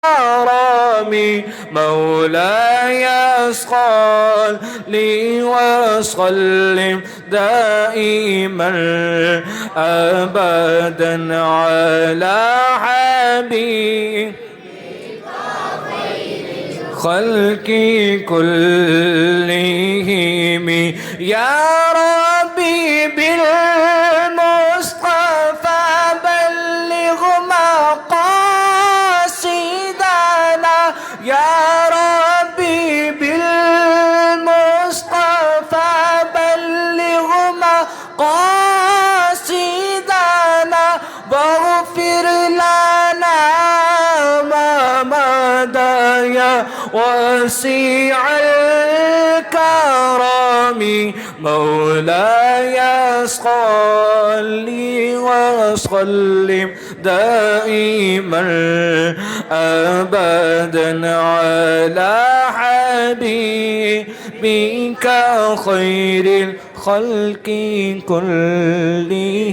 الكرام مولاي صل وسلم دائما أبدا على حبيب خلقي كلهم يا ربي بالمصطفى بلغ مقاصدنا يا ربي بالمصطفى بلغ مقاصدنا واغفر لنا ما مضى يا واسع الكرم مولاي صل وسلم دائما أبدا على حبيبك خير الخلق كلهم.